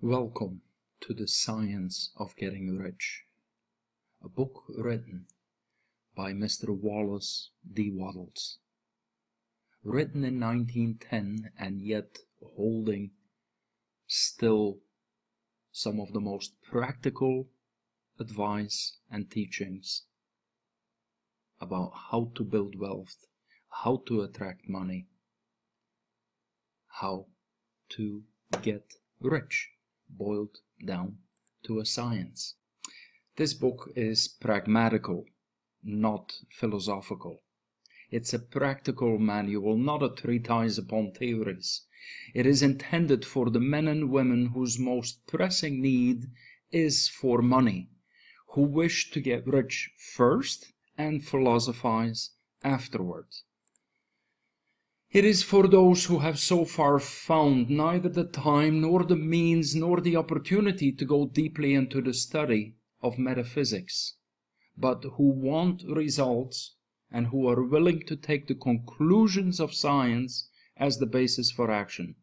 Welcome to the Science of Getting Rich, a book written by Mr. Wallace D. Wattles, written in 1910 and yet holding still some of the most practical advice and teachings about how to build wealth, how to attract money, how to get rich, boiled down to a science. This book is pragmatical, not philosophical. It's a practical manual, not a treatise upon theories. It is intended for the men and women whose most pressing need is for money, who wish to get rich first and philosophize afterward. It is for those who have so far found neither the time nor the means nor the opportunity to go deeply into the study of metaphysics, but who want results and who are willing to take the conclusions of science as the basis for action,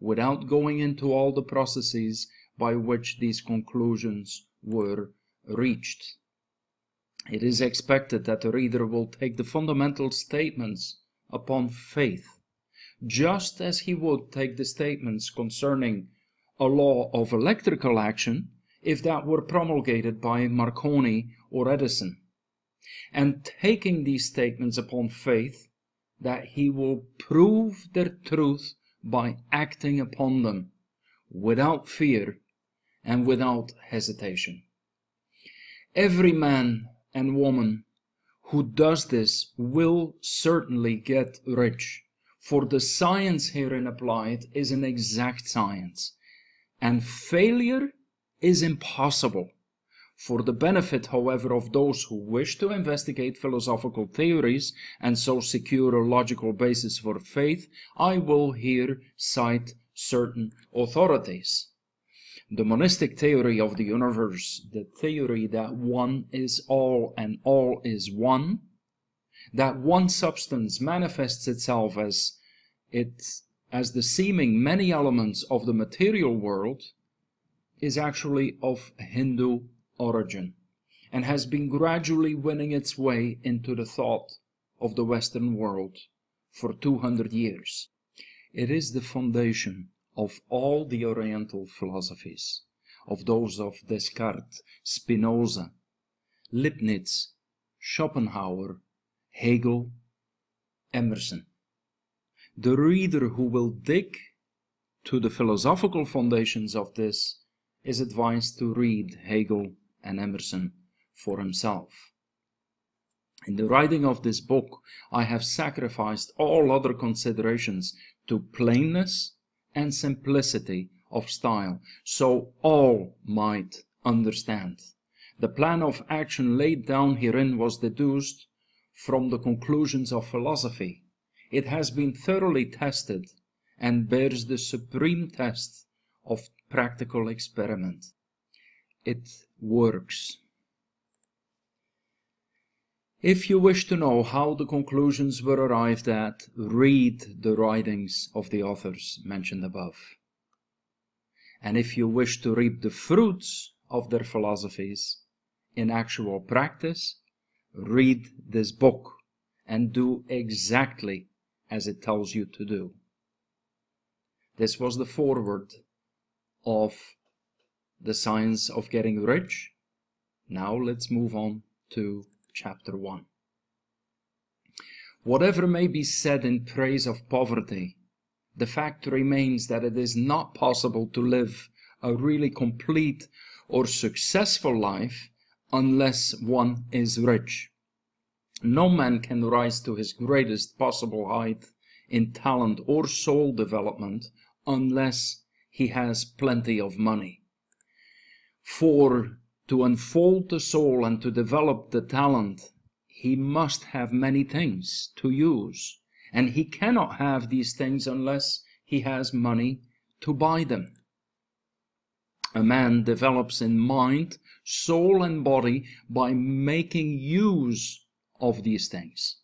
without going into all the processes by which these conclusions were reached. It is expected that the reader will take the fundamental statements upon faith, just as he would take the statements concerning a law of electrical action if that were promulgated by Marconi or Edison, and taking these statements upon faith that he will prove their truth by acting upon them without fear and without hesitation. Every man and woman who does this will certainly get rich, for the science herein applied is an exact science, and failure is impossible. For the benefit, however, of those who wish to investigate philosophical theories and so secure a logical basis for faith, I will here cite certain authorities. The monistic theory of the universe, the theory that one is all and all is one, that one substance manifests itself as the seeming many elements of the material world, is actually of Hindu origin and has been gradually winning its way into the thought of the Western world for 200 years. It is the foundation of all the Oriental philosophies, of those of Descartes, Spinoza, Leibniz, Schopenhauer, Hegel, Emerson. The reader who will dig to the philosophical foundations of this is advised to read Hegel and Emerson for himself. In the writing of this book, I have sacrificed all other considerations to plainness and simplicity of style, so all might understand. The plan of action laid down herein was deduced from the conclusions of philosophy. It has been thoroughly tested and bears the supreme test of practical experiment. It works. If you wish to know how the conclusions were arrived at, read the writings of the authors mentioned above. And if you wish to reap the fruits of their philosophies in actual practice, read this book and do exactly as it tells you to do. This was the foreword of The Science of Getting Rich. Now let's move on to Chapter 1. Whatever may be said in praise of poverty, the fact remains that it is not possible to live a really complete or successful life unless one is rich. No man can rise to his greatest possible height in talent or soul development unless he has plenty of money. For to unfold the soul and to develop the talent, he must have many things to use, and he cannot have these things unless he has money to buy them. A man develops in mind, soul, and body by making use of these things.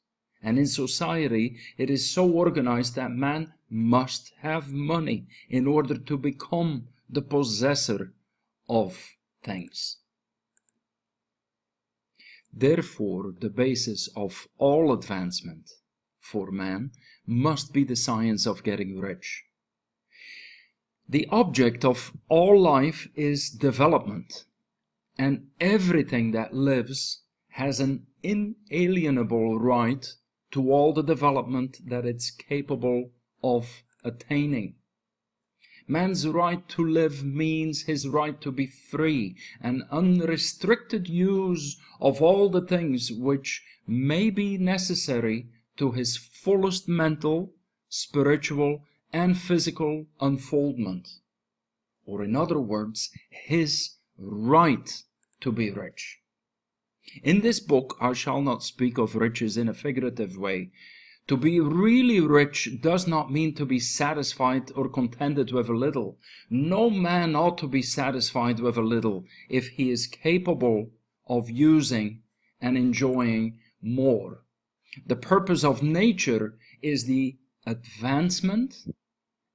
And in society, it is so organized that man must have money in order to become the possessor of things. Therefore, the basis of all advancement for man must be the science of getting rich. The object of all life is development, and everything that lives has an inalienable right to all the development that it's capable of attaining. Man's right to live means his right to be free and unrestricted use of all the things which may be necessary to his fullest mental, spiritual, and physical unfoldment. Or in other words, his right to be rich. In this book I shall not speak of riches in a figurative way. To be really rich does not mean to be satisfied or contented with a little. No man ought to be satisfied with a little if he is capable of using and enjoying more. The purpose of nature is the advancement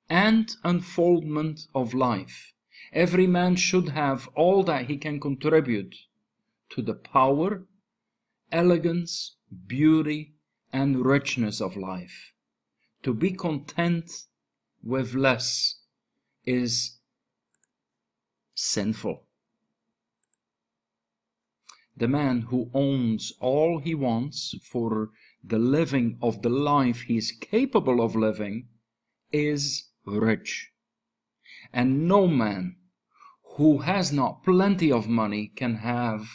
and unfoldment of life. Every man should have all that he can contribute to the power, elegance, beauty, and richness of life. To be content with less is sinful. The man who owns all he wants for the living of the life he is capable of living is rich. And no man who has not plenty of money can have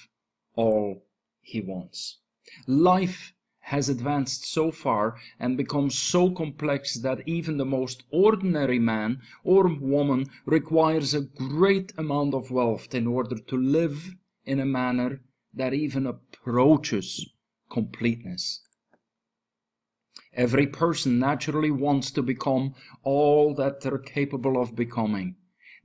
all he wants. Life has advanced so far and become so complex that even the most ordinary man or woman requires a great amount of wealth in order to live in a manner that even approaches completeness. Every person naturally wants to become all that they're capable of becoming.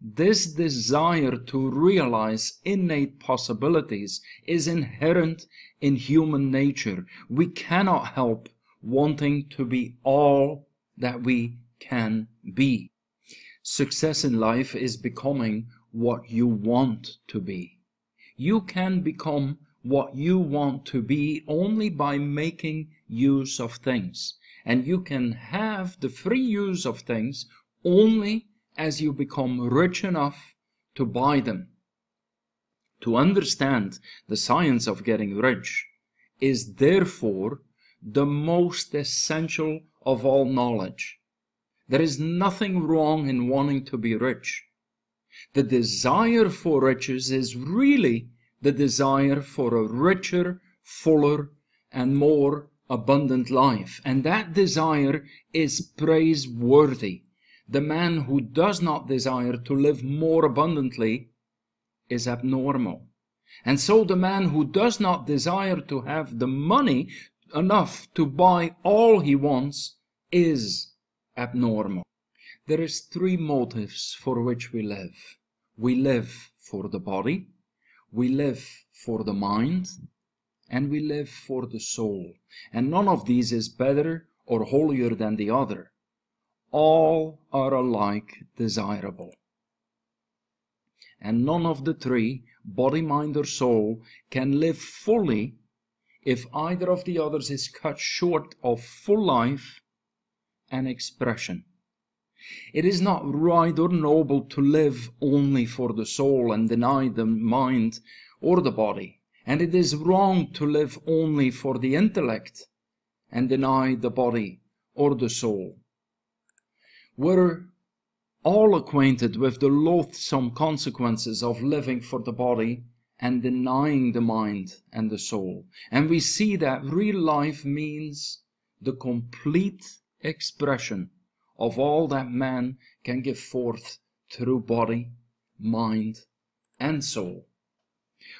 This desire to realize innate possibilities is inherent in human nature. We cannot help wanting to be all that we can be. Success in life is becoming what you want to be. You can become what you want to be only by making use of things. And you can have the free use of things only as you become rich enough to buy them. To understand the science of getting rich is therefore the most essential of all knowledge. There is nothing wrong in wanting to be rich. The desire for riches is really the desire for a richer, fuller, and more abundant life. And that desire is praiseworthy. The man who does not desire to live more abundantly is abnormal. And so the man who does not desire to have the money enough to buy all he wants is abnormal. There is three motives for which we live. We live for the body, we live for the mind, and we live for the soul. And none of these is better or holier than the other. All are alike desirable. And none of the three, body, mind, or soul, can live fully if either of the others is cut short of full life and expression. It is not right or noble to live only for the soul and deny the mind or the body. And it is wrong to live only for the intellect and deny the body or the soul. We're all acquainted with the loathsome consequences of living for the body and denying the mind and the soul. And we see that real life means the complete expression of all that man can give forth through body, mind, and soul.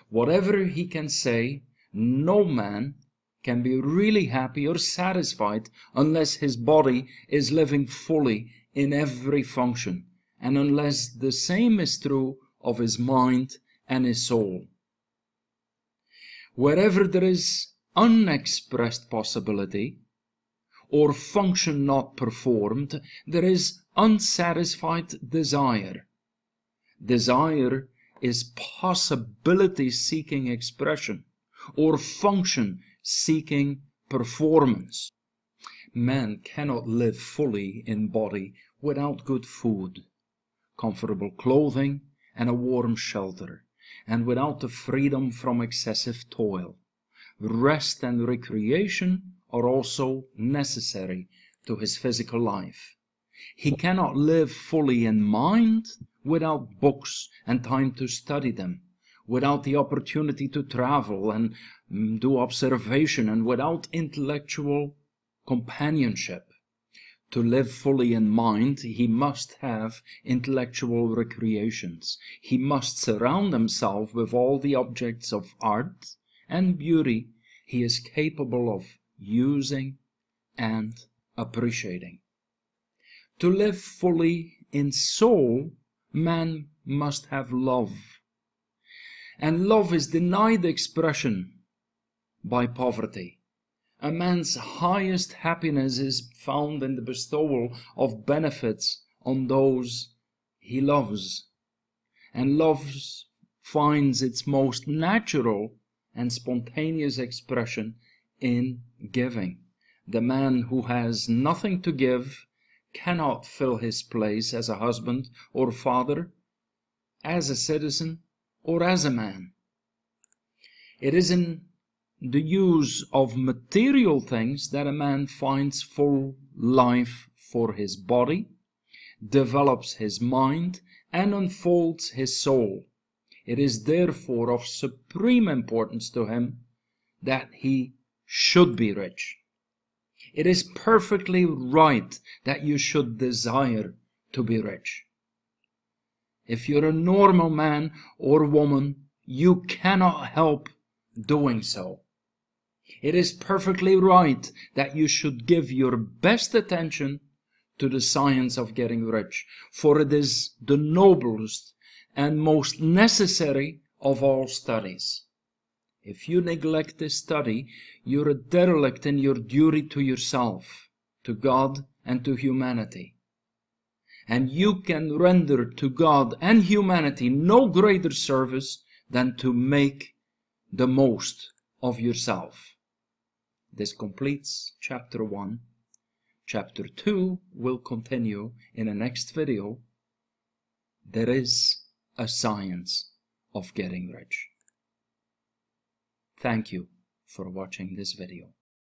Whatever he can say, no man can be really happy or satisfied unless his body is living fully in every function, and unless the same is true of his mind and his soul. Wherever there is unexpressed possibility, or function not performed, there is unsatisfied desire. Desire is possibility-seeking expression, or function-seeking performance. Man cannot live fully in body without good food, comfortable clothing, and a warm shelter, and without the freedom from excessive toil. Rest and recreation are also necessary to his physical life. He cannot live fully in mind without books and time to study them, without the opportunity to travel and do observation, and without intellectual companionship. To live fully in mind, he must have intellectual recreations. He must surround himself with all the objects of art and beauty he is capable of using and appreciating. To live fully in soul, man must have love. And love is denied expression by poverty. A man's highest happiness is found in the bestowal of benefits on those he loves. And love finds its most natural and spontaneous expression in giving. The man who has nothing to give cannot fill his place as a husband or father, as a citizen, or as a man. It is in the use of material things that a man finds full life for his body, develops his mind, and unfolds his soul. It is therefore of supreme importance to him that he should be rich. It is perfectly right that you should desire to be rich. If you're a normal man or woman, you cannot help doing so. It is perfectly right that you should give your best attention to the science of getting rich, for it is the noblest and most necessary of all studies. If you neglect this study, you're a derelict in your duty to yourself, to God, and to humanity. And you can render to God and humanity no greater service than to make the most of yourself. This completes chapter 1. Chapter 2 will continue in the next video. There is a science of getting rich. Thank you for watching this video.